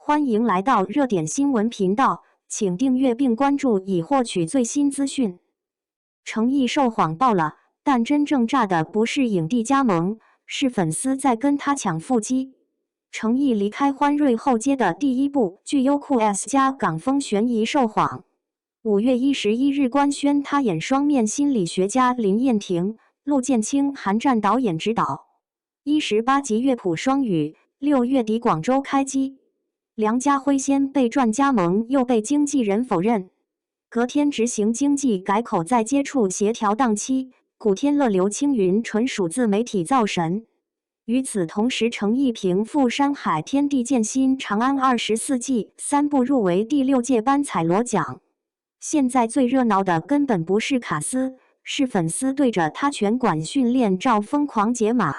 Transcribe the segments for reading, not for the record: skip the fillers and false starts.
欢迎来到热点新闻频道，请订阅并关注以获取最新资讯。程毅受谎爆了，但真正炸的不是影帝加盟，是粉丝在跟他抢腹肌。程毅离开欢瑞后接的第一部剧《优酷 S 加港风悬疑》受谎。5月11日官宣他演双面心理学家林燕婷、陆建清韩战导演执导。18集乐谱双语，6月底广州开机。梁家辉先被传加盟，又被经纪人否认。隔天执行经纪改口，再接触协调档期。古天乐、刘青云纯属自媒体造神。与此同时，程毅凭赴《山海天地剑心》《长安24季》3部入围第6届班彩罗奖。现在最热闹的根本不是卡斯，是粉丝对着他拳馆训练照疯狂解码。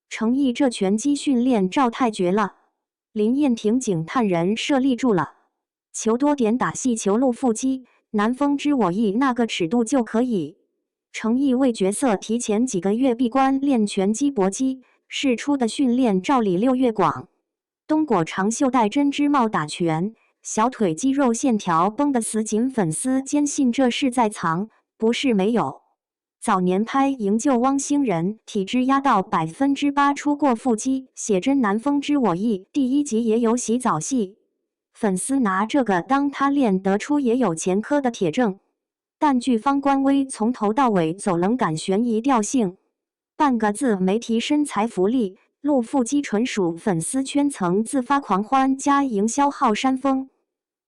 程毅这拳击训练照太绝了。林燕婷警探人设立住了，求多点打戏，求露腹肌，南风知我意那个尺度就可以。程毅为角色提前几个月闭关练拳击搏击，释出的训练照里6月广。冬果长袖带针织帽打拳，小腿肌肉线条绷得死紧，粉丝坚信这是在藏，不是没有。早年拍《营救汪星人》，体脂压到8%出过腹肌，写真南风知我意第1集也有洗澡戏，粉丝拿这个当他练得出也有前科的铁证。但剧方官微从头到尾走冷感悬疑调性，半个字没提身材福利，露腹肌纯属粉丝圈层自发狂欢加营销号煽风。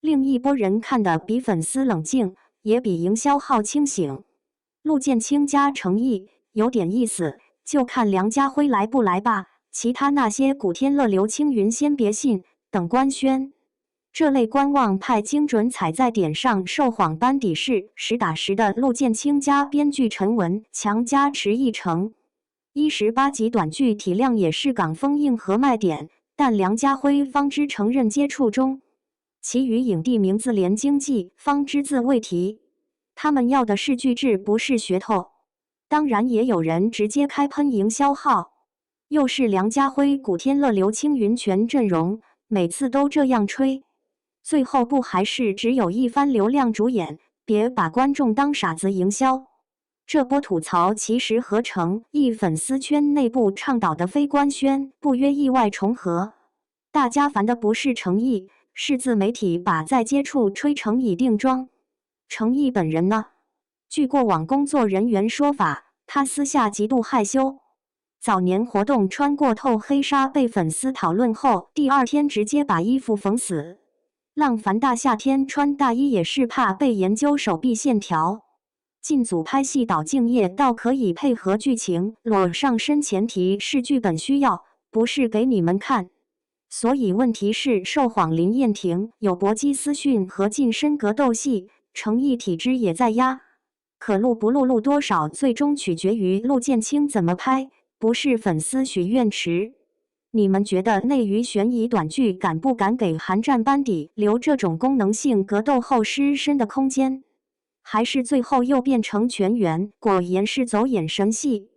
另一波人看得比粉丝冷静，也比营销号清醒。陆建清加程毅有点意思，就看梁家辉来不来吧。其他那些古天乐、刘青云先别信，等官宣。这类观望派精准踩在点上受谎班底是实打实的陆建清加编剧陈文强加迟一成。18集短剧体量也是港风硬核卖点，但梁家辉方知承认接触中，其余影帝名字连经纪方只字未提。他们要的是剧质，不是噱头。当然也有人直接开喷营销号，又是梁家辉、古天乐、刘青云全阵容，每次都这样吹，最后不还是只有一番流量主演？别把观众当傻子营销。这波吐槽其实和程毅粉丝圈内部倡导的非官宣不约意外重合。大家烦的不是程毅，是自媒体把在接触吹程毅定妆。程毅本人呢？据过往工作人员说法，他私下极度害羞。早年活动穿过透黑纱被粉丝讨论后，第2天直接把衣服缝死。浪凡大夏天穿大衣也是怕被研究手臂线条。进组拍戏导敬业倒可以配合剧情，裸上身前提是剧本需要，不是给你们看。所以问题是受谎林燕婷有搏击私讯和近身格斗戏。程毅体脂也在压，可录不录多少，最终取决于陆建清怎么拍，不是粉丝许愿池。你们觉得内娱悬疑短剧敢不敢给韩战班底留这种功能性格斗后失身的空间？还是最后又变成全员果然是走眼神戏？